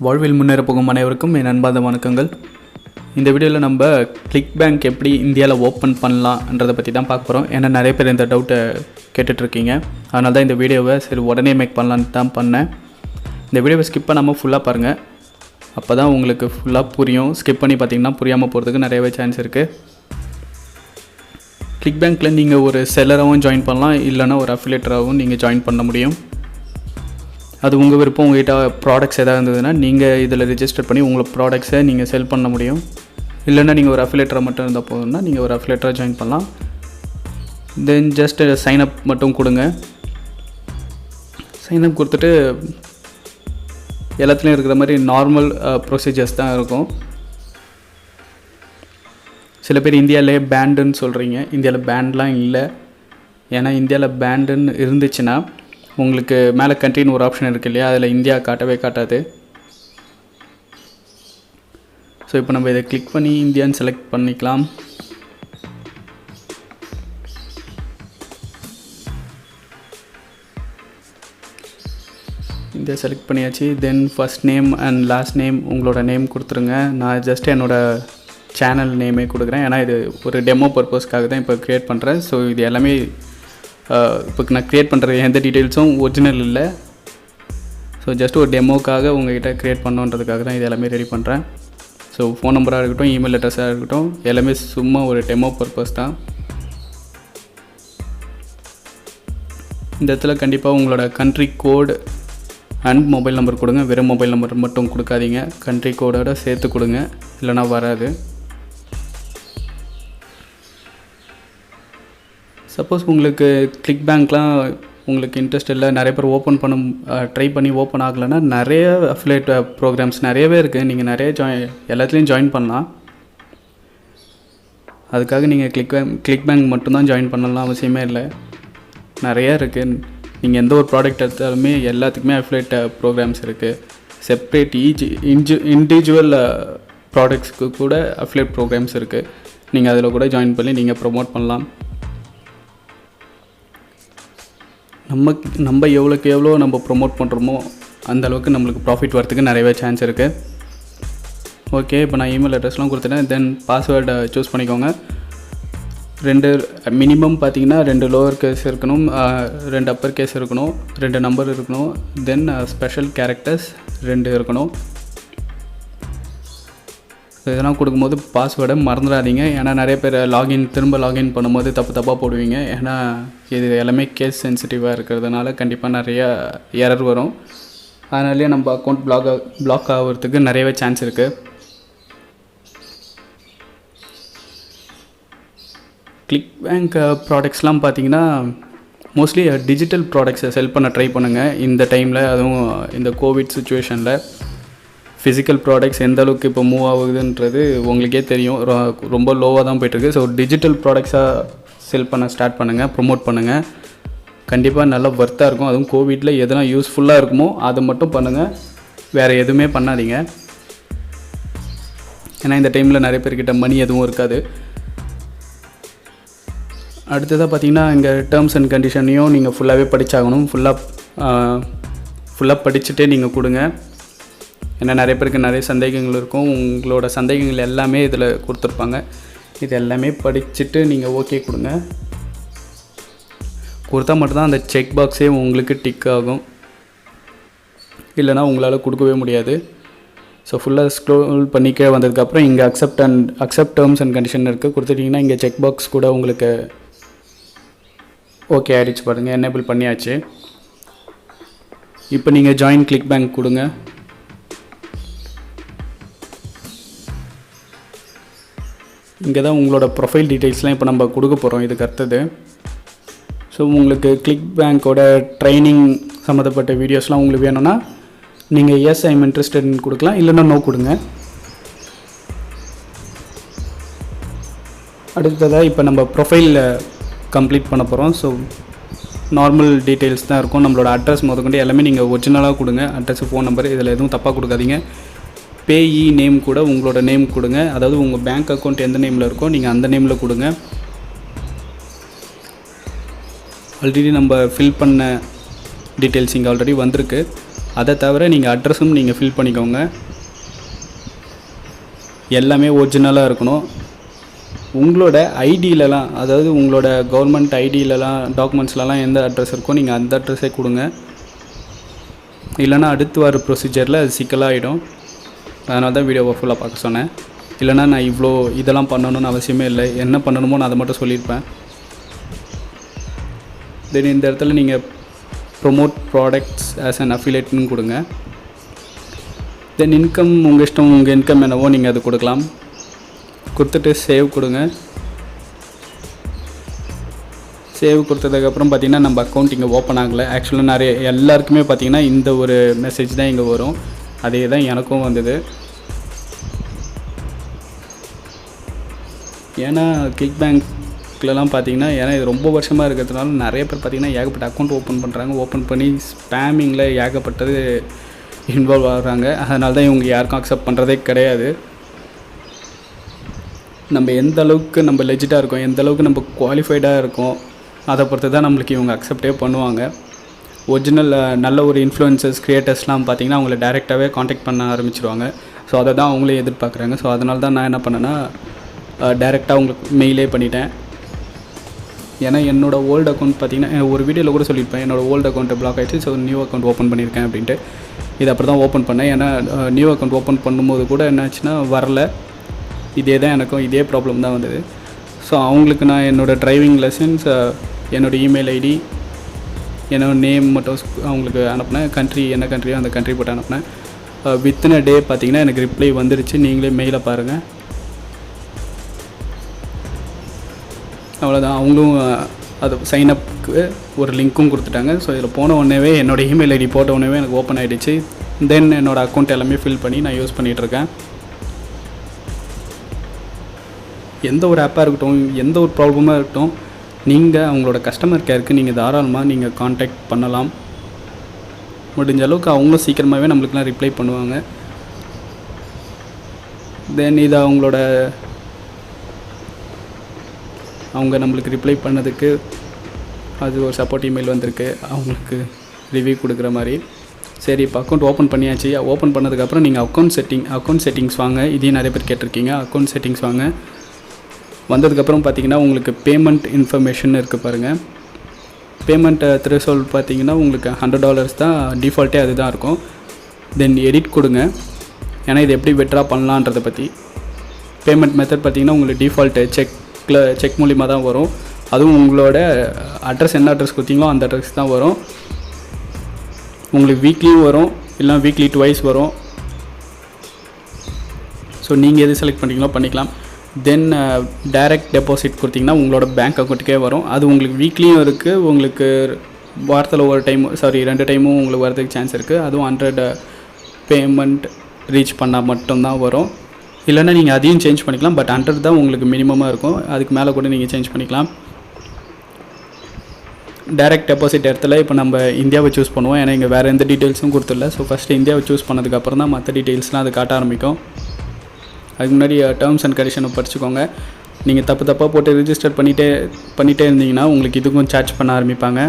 வாழ்வில் முன்னேற போகும் அனைவருக்கும் என் அன்பார்ந்த வணக்கங்கள். இந்த வீடியோவில் நம்ம கிளிக் பேங்க் எப்படி இந்தியாவில் ஓப்பன் பண்ணலான்றதை பற்றி தான் பார்க்க போகிறோம். ஏன்னா நிறைய பேர் இந்த டவுட்டை கேட்டுட்ருக்கீங்க. அதனால தான் இந்த வீடியோவை சரி உடனே மேக் பண்ணலான்னு தான் பண்ணேன். இந்த வீடியோவை ஸ்கிப் பண்ணாமல் ஃபுல்லாக பாருங்கள். அப்போ தான் உங்களுக்கு ஃபுல்லாக புரியும். ஸ்கிப் பண்ணி பார்த்திங்கன்னா புரியாமல் போகிறதுக்கு நிறையவே சான்ஸ் இருக்குது. கிளிக் பேங்க்கில் நீங்கள் ஒரு செல்லராகவும் ஜாயின் பண்ணலாம், இல்லைனா ஒரு அஃபிலியேட்டராகவும் நீங்கள் ஜாயின் பண்ண முடியும். அது உங்கள் விருப்பம். உங்கள்கிட்ட ப்ராடக்ட்ஸ் எதாவது இருந்ததுன்னா நீங்கள் இதில் ரிஜிஸ்டர் பண்ணி உங்களை ப்ராடக்ட்ஸை நீங்கள் செல் பண்ண முடியும். இல்லைன்னா நீங்கள் ஒரு அஃபிலியேட்டராக மட்டும் இருந்தால் போதும்னா நீங்கள் ஒரு அஃபிலியேட்டராக ஜாயின் பண்ணலாம். தென் ஜஸ்ட் சைனப் மட்டும் கொடுங்க. சைனப் கொடுத்துட்டு எல்லாத்துலேயும் இருக்கிற மாதிரி நார்மல் ப்ரொசீஜர்ஸ் தான் இருக்கும். சில பேர் இந்தியாவிலே பேண்டுன்னு சொல்கிறீங்க. இந்தியாவில் பேண்ட்லாம் இல்லை. ஏன்னா இந்தியாவில் பேண்டுன்னு இருந்துச்சுன்னா உங்களுக்கு மேலே கண்ட்ரின்னு ஒரு ஆப்ஷன் இருக்குது இல்லையா, அதில் இந்தியா காட்டவே காட்டாது. ஸோ இப்போ நம்ம இதை கிளிக் பண்ணி இந்தியான்னு செலக்ட் பண்ணிக்கலாம். இந்தியா செலக்ட் பண்ணியாச்சு. தென் first name and last name உங்களோட நேம் கொடுத்துருங்க. நான் ஜஸ்ட் என்னோடய சேனல் நேமே கொடுக்குறேன். ஏன்னா இது ஒரு டெமோ பர்பஸ்க்காக தான் இப்போ க்ரியேட் பண்ணுறேன். ஸோ இது எல்லாமே இப்போ நான் க்ரியேட் பண்ணுற எந்த டீட்டெயில்ஸும் ஒரிஜினல் இல்லை. ஸோ ஜஸ்ட் ஒரு டெமோக்காக உங்கள்கிட்ட க்ரியேட் பண்ணணுன்றதுக்காக தான் இது எல்லாமே ரெடி பண்ணுறேன். ஸோ ஃபோன் நம்பராக இருக்கட்டும், இமெயில் அட்ரஸாக இருக்கட்டும், எல்லாமே சும்மா ஒரு டெமோ பர்பஸ் தான். இந்த இடத்துல கண்டிப்பாக உங்களோட country code and mobile number கொடுங்க. வெறும் மொபைல் நம்பர் மட்டும் கொடுக்காதீங்க, கண்ட்ரி கோடோட சேர்த்து கொடுங்க, இல்லைனா வராது. சப்போஸ் உங்களுக்கு கிளிக் பேங்க்லாம் உங்களுக்கு இன்ட்ரெஸ்ட் இல்லை, நிறைய பேர் ட்ரை பண்ணி ஓப்பன் ஆகலைன்னா நிறைய அஃபிலியேட் ப்ரோக்ராம்ஸ் நிறையவே இருக்குது. நீங்கள் நிறைய எல்லாத்துலேயும் ஜாயின் பண்ணலாம். அதுக்காக நீங்கள் கிளிக் பேங்க் மட்டும்தான் ஜாயின் பண்ணலாம் அவசியமே இல்லை. நிறையா இருக்குது. நீங்கள் எந்த ஒரு ப்ராடக்ட் எடுத்தாலுமே எல்லாத்துக்குமே அஃபிலியேட் ப்ரோக்ராம்ஸ் இருக்குது. செப்ரேட் இண்டிவிஜுவல் ப்ராடக்ட்ஸ்க்கு கூட அஃபிலியேட் ப்ரோக்ராம்ஸ் இருக்குது. நீங்கள் அதில் கூட ஜாயின் பண்ணி நீங்கள் ப்ரொமோட் பண்ணலாம். நம்ம எவ்வளோக்கு எவ்வளோ நம்ம ப்ரொமோட் பண்ணுறோமோ அந்தளவுக்கு நம்மளுக்கு ப்ராஃபிட் வரத்துக்கு நிறையவே சான்ஸ் இருக்குது. ஓகே, இப்போ நான் இமெயில் அட்ரஸ்லாம் கொடுத்துட்டேன். தென் பாஸ்வேர்டை சூஸ் பண்ணிக்கோங்க. மினிமம் பார்த்தீங்கன்னா 2 லோவர் கேஸ் இருக்கணும், 2 அப்பர் கேஸ் இருக்கணும், 2 நம்பர் இருக்கணும். தென் ஸ்பெஷல் கேரக்டர்ஸ் 2 இருக்கணும். இதெல்லாம் கொடுக்கும்போது பாஸ்வேர்டை மறந்துடாதீங்க. ஏன்னா நிறைய பேர் திரும்ப லாகின் பண்ணும்போது தப்பாக போடுவீங்க. ஏன்னா இது எல்லாமே கேஸ் சென்சிட்டிவாக இருக்கிறதுனால கண்டிப்பாக நிறையா எரர் வரும். அதனாலேயே நம்ம அக்கௌண்ட் பிளாக் ஆகிறதுக்கு நிறையவே சான்ஸ் இருக்குது. கிளிக் பேங்க் ப்ராடக்ட்ஸ்லாம் பார்த்தீங்கன்னா மோஸ்ட்லி டிஜிட்டல் ப்ராடக்ட்ஸை செல் பண்ண ட்ரை பண்ணுங்கள் இந்த டைமில். அதுவும் இந்த கோவிட் சுச்சுவேஷனில் ஃபிசிக்கல் ப்ராடக்ட்ஸ் எந்த அளவுக்கு இப்போ மூவ் ஆகுதுன்றது உங்களுக்கே தெரியும். ரொம்ப லோவாக தான் போய்ட்டுருக்கு. ஸோ டிஜிட்டல் ப்ராடக்ட்ஸாக செல் பண்ண ஸ்டார்ட் பண்ணுங்கள், ப்ரொமோட் பண்ணுங்கள். கண்டிப்பாக நல்லா ஒர்த்தாக இருக்கும். அதுவும் கோவிட்டில் எதனா யூஸ்ஃபுல்லாக இருக்குமோ அதை மட்டும் பண்ணுங்கள், வேறு எதுவுமே பண்ணாதீங்க. ஏன்னா இந்த டைமில் நிறைய பேர்கிட்ட மணி எதுவும் இருக்காது. அடுத்ததாக பார்த்தீங்கன்னா இங்கே டேர்ம்ஸ் அண்ட் கண்டிஷனையும் நீங்கள் ஃபுல்லாகவே படித்தாகணும். ஃபுல்லாக படிச்சுட்டே நீங்கள் கொடுங்க. ஏன்னா நிறைய பேருக்கு நிறைய சந்தேகங்கள் இருக்கும். உங்களோட சந்தேகங்கள் எல்லாமே இதில் கொடுத்துருப்பாங்க. இது எல்லாமே படிச்சுட்டு நீங்கள் ஓகே கொடுங்க. கொடுத்தா மட்டும்தான் அந்த செக் பாக்ஸே உங்களுக்கு டிக் ஆகும், இல்லைனா உங்களால் கொடுக்கவே முடியாது. ஸோ ஃபுல்லாக ஸ்க்ரோல் பண்ணிக்க வந்ததுக்கப்புறம் இங்கே அக்செப்ட் டேர்ம்ஸ் அண்ட் கண்டிஷன் இருக்குது. கொடுத்துட்டிங்கன்னா இங்கே செக் பாக்ஸ் கூட உங்களுக்கு ஓகே ஆகிடுச்சு. பாருங்கள், எனேபிள் பண்ணியாச்சு. இப்போ நீங்கள் ஜாயின் கிளிக் பேங்க் கொடுங்க. இங்கே தான் உங்களோட ப்ரொஃபைல் டீட்டெயில்ஸ்லாம் இப்போ நம்ம கொடுக்க போகிறோம் இதுக்கு அடுத்தது. ஸோ உங்களுக்கு கிளிக் பேங்க்கோட ட்ரைனிங் சம்மந்தப்பட்ட வீடியோஸ்லாம் உங்களுக்கு வேணும்னா நீங்கள் எஸ் ஐம் இன்ட்ரெஸ்டட்னு கொடுக்கலாம், இல்லைன்னா நோ கொடுங்க. அடுத்ததாக இப்போ நம்ம ப்ரொஃபைலில் கம்ப்ளீட் பண்ண போகிறோம். ஸோ நார்மல் டீட்டெயில்ஸ் தான் இருக்கும். நம்மளோட அட்ரஸ் முதற்கொண்டு எல்லாமே நீங்கள் ஒரிஜினலாக கொடுங்க. அட்ரஸ், ஃபோன் நம்பர், இதில் எதுவும் தப்பாக கொடுக்காதீங்க. பேஇ நேம் கூட உங்களோட நேம் கொடுங்க. அதாவது உங்கள் பேங்க் அக்கௌண்ட் எந்த நேமில் இருக்கோ நீங்கள் அந்த நேமில் கொடுங்க. ஆல்ரெடி நம்ம ஃபில் பண்ண டீட்டெயில்ஸ் இங்கே ஆல்ரெடி வந்திருக்கு. அதை தவிர நீங்கள் அட்ரஸும் நீங்கள் ஃபில் பண்ணிக்கோங்க. எல்லாமே ஒரிஜினலாக இருக்கணும். உங்களோட ஐடியிலலாம், அதாவது உங்களோட கவர்மெண்ட் ஐடியிலலாம் டாக்குமெண்ட்ஸ்லலாம் எந்த அட்ரஸ் இருக்கோ நீங்கள் அந்த அட்ரஸே கொடுங்க. இல்லைனா அடுத்து வர ப்ரொசீஜரில் அது சிக்கலாகிடும். அதனால தான் வீடியோவை ஃபுல்லாக பார்க்க சொன்னேன். இல்லைனா நான் இவ்வளோ இதெல்லாம் பண்ணணும்னு அவசியமே இல்லை. என்ன பண்ணணுமோ நான் அதை மட்டும் சொல்லியிருப்பேன். தென் இந்த இடத்துல நீங்கள் ப்ரொமோட் ப்ராடக்ட்ஸ் ஆஸ் அன் அஃபிலியேட்னு கொடுங்க. தென் இன்கம் உங்கள் இஷ்டம், உங்கள் இன்கம் என்னவோ நீங்கள் அது கொடுக்கலாம். கொடுத்துட்டு சேவ் கொடுங்க. சேவ் கொடுத்ததுக்கப்புறம் பார்த்திங்கன்னா நம்ம அக்கௌண்ட் இங்கே ஓப்பன் ஆகலை. ஆக்சுவலாக நிறைய எல்லாருக்குமே பார்த்திங்கன்னா இந்த ஒரு மெசேஜ் தான் இங்கே வரும். அதே தான் எனக்கும் வந்தது. ஏன்னா கிளிக் பேங்க்லலாம் பார்த்திங்கன்னா, ஏன்னா இது ரொம்ப வருஷமாக இருக்கிறதுனால நிறைய பேர் பார்த்திங்கன்னா ஏகப்பட்ட அக்கௌண்ட் ஓப்பன் பண்ணுறாங்க. ஓப்பன் பண்ணி ஸ்பேமிங்கில் ஏகப்பட்டது இன்வால்வ் ஆகுறாங்க. அதனால தான் இவங்க யாருக்கும் அக்செப்ட் பண்ணுறதே கிடையாது. நம்ம எந்த அளவுக்கு நம்ம லெஜிட்டாக இருக்கோம், எந்த அளவுக்கு நம்ம குவாலிஃபைடாக இருக்கோம், அதை பொறுத்து தான் நம்மளுக்கு இவங்க அக்செப்டே பண்ணுவாங்க. ஒரிஜினல் நல்ல ஒரு இன்ஃப்ளூயன்சர்ஸ் க்ரியேட்டர்ஸ்லாம் பார்த்திங்கன்னா அவங்கள டேரெக்டாகவே காண்டாக்ட் பண்ண ஆரம்பிச்சிருவாங்க. ஸோ அதை தான் அவங்களே எதிர்பார்க்குறாங்க. ஸோ அதனால தான் நான் என்ன பண்ணேன்னா டேரெக்டாக அவங்களுக்கு மெயிலே பண்ணிட்டேன். ஏன்னா என்னோடய ஓல்டு அக்கௌண்ட் பார்த்திங்கன்னா ஒரு வீடியோவில் கூட சொல்லியிருப்பேன், என்னோடய ஓல்டு அக்கௌண்ட்டு பிளாக் ஆகிடுச்சு. ஸோ நியூ அக்கௌண்ட் ஓப்பன் பண்ணியிருக்கேன் அப்படின்ட்டு. இது அப்படி தான் ஓப்பன் பண்ணேன். ஏன்னா நியூ அக்கௌண்ட் ஓப்பன் பண்ணும்போது கூட என்னாச்சுன்னா வரல. இதே தான் எனக்கும் இதே ப்ராப்ளம் தான் வந்தது. ஸோ அவங்களுக்கு நான் என்னோடய டிரைவிங் லைசன்ஸ், என்னோடய இமெயில் ஐடி, என்னோடய நேம் மட்டும் அவங்களுக்கு அனுப்பினேன். கண்ட்ரி என்ன கண்ட்ரியோ அந்த கண்ட்ரி போட்டு அனுப்பினேன். வித்தின் அ டே பார்த்திங்கன்னா எனக்கு ரிப்ளை வந்துடுச்சு. நீங்களே மெயிலை பாருங்கள். அவ்வளோதான். அவங்களும் அது சைனப்புக்கு ஒரு லிங்க்கும் கொடுத்துட்டாங்க. ஸோ இதில் போன உடனே என்னோடய இமெயில் ஐடி போட்ட உடனே எனக்கு ஓப்பன் ஆகிடுச்சு. தென் என்னோடய அக்கௌண்ட் எல்லாமே ஃபில் பண்ணி நான் யூஸ் பண்ணிகிட்ருக்கேன். எந்த ஒரு ஆப்பாக இருக்கட்டும், எந்த ஒரு ப்ராப்ளமாக இருக்கட்டும், நீங்கள் அவங்களோட கஸ்டமர் கேருக்கு நீங்கள் தாராளமாக நீங்கள் காண்டாக்ட் பண்ணலாம். முடிஞ்ச அளவுக்கு அவங்களும் சீக்கிரமாகவே நம்மளுக்குலாம் ரிப்ளை பண்ணுவாங்க. தென் இதை அவங்க நம்மளுக்கு ரிப்ளை பண்ணதுக்கு அது ஒரு சப்போர்ட் இமெயில் வந்திருக்கு, அவங்களுக்கு ரிவ்யூ கொடுக்குற மாதிரி. சரி, இப்போ அக்கௌண்ட் ஓப்பன் பண்ணியாச்சு. ஓப்பன் பண்ணதுக்கப்புறம் நீங்கள் அக்கௌண்ட் செட்டிங்ஸ் வாங்க. இதையும் நிறைய பேர் கேட்டிருக்கீங்க. அக்கௌண்ட் செட்டிங்ஸ் வாங்க. வந்ததுக்கப்புறம் பார்த்திங்கன்னா உங்களுக்கு பேமெண்ட் இன்ஃபர்மேஷன் இருக்குது பாருங்கள். பேமெண்ட் த்ரெஷோல்ட் பார்த்திங்கன்னா உங்களுக்கு $100 தான் டிஃபால்ட்டே அதுதான் இருக்கும். தென் எடிட் கொடுங்க. ஏன்னா இது எப்படி விட்ரா பண்ணலான்றதை பற்றி. பேமெண்ட் மெத்தட் பார்த்திங்கன்னா உங்களுக்கு டிஃபால்ட்டு செக் மூலிமா தான் வரும். அதுவும் உங்களோட அட்ரஸ் என்ன அட்ரஸ் கொடுத்தீங்களோ அந்த அட்ரஸ் தான் வரும். உங்களுக்கு வீக்லியும் வரும், இல்லை வீக்லி 2 வரும். ஸோ நீங்கள் எது செலக்ட் பண்ணிங்களோ பண்ணிக்கலாம். தென் டைரக்ட் டெபாசிட் கொடுத்திங்கன்னா உங்களோட பேங்க் அக்கௌண்ட்டுக்கே வரும். அது உங்களுக்கு வீக்லியும் இருக்குது, உங்களுக்கு வாரத்தில் ஒரு டைம் 2 டைமும் உங்களுக்கு வரதுக்கு சான்ஸ் இருக்குது. அதுவும் 100 பேமெண்ட் ரீச் பண்ணால் மட்டும்தான் வரும். இல்லைன்னா நீங்கள் அதையும் சேஞ்ச் பண்ணிக்கலாம். பட் 100 தான் உங்களுக்கு மினிமமாக இருக்கும். அதுக்கு மேலே கூட நீங்கள் சேஞ்ச் பண்ணிக்கலாம். டைரக்ட் டெபாசிட் இடத்துல இப்போ நம்ம இந்தியாவை சூஸ் பண்ணுவோம். ஏன்னா இங்கே வேறு எந்த டீட்டெயில்ஸும் கொடுத்துடல. ஸோ ஃபஸ்ட்டு இந்தியாவை சூஸ் பண்ணதுக்கப்புறம் தான் மற்ற டீட்டெயில்ஸ்லாம் அது காட்ட ஆரம்பிக்கும். அதுக்கு முன்னாடி டேர்ம்ஸ் அண்ட் கண்டிஷனை படிச்சுக்கோங்க. நீங்கள் தப்பாக போட்டு ரிஜிஸ்டர் பண்ணிகிட்டே இருந்தீங்கன்னா உங்களுக்கு இதுக்கும் சார்ஜ் பண்ண ஆரம்பிப்பாங்க.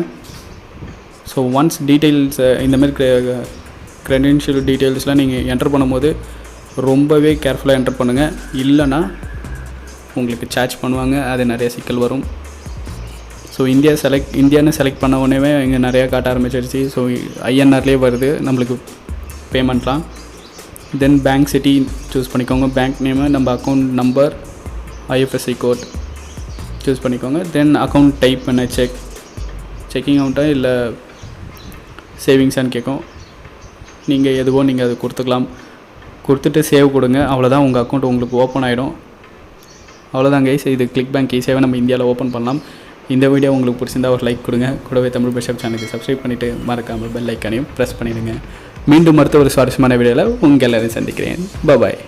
ஸோ ஒன்ஸ் டீட்டெயில்ஸ் இந்தமாதிரி க்ரெடென்ஷியல் டீட்டெயில்ஸ்லாம் நீங்கள் என்டர் பண்ணும்போது ரொம்பவே கேர்ஃபுல்லாக என்டர் பண்ணுங்கள். இல்லைனா உங்களுக்கு சார்ஜ் பண்ணுவாங்க. அது நிறைய சிக்கல் வரும். ஸோ இந்தியான்னு செலக்ட் பண்ண உடனே இங்கே நிறையா காட்ட ஆரம்பிச்சிருச்சு. ஸோ ஐஎன்ஆர்லேயே வருது நம்மளுக்கு பேமெண்ட்லாம். தென் பேங்க் சிட்டி சூஸ் பண்ணிக்கோங்க. பேங்க் நேமு, நம்ம account number, IFSC code choose பண்ணிக்கோங்க. தென் அக்கௌண்ட் டைப் பண்ண செக்கிங் அக்கௌண்ட்டாக இல்லை சேவிங்ஸான்னு கேட்கும். நீங்கள் எதுவோ நீங்கள் அது கொடுத்துக்கலாம். கொடுத்துட்டு சேவ் கொடுங்க. அவ்வளோதான், உங்கள் அக்கௌண்ட் உங்களுக்கு ஓப்பன் ஆகிடும். அவ்வளோதான் கைஸ். இது கிளிக் பேங்க் ஈஸியாகவே நம்ம இந்தியாவில் ஓப்பன் பண்ணலாம். இந்த வீடியோ உங்களுக்கு பிடிச்சிருந்தா ஒரு லைக் கொடுங்க. கூடவே தமிழ் பிஷப் சேனலுக்கு சப்ஸ்கிரைப் பண்ணிவிட்டு மறக்காமல் பெல் ஐக்கானையும் ப்ரெஸ் பண்ணிவிடுங்க. மீண்டும் அடுத்த ஒரு சுவாரஸ்யமான வீடியோவில் உங்கள் எல்லாரையும் சந்திக்கிறேன். பாய்.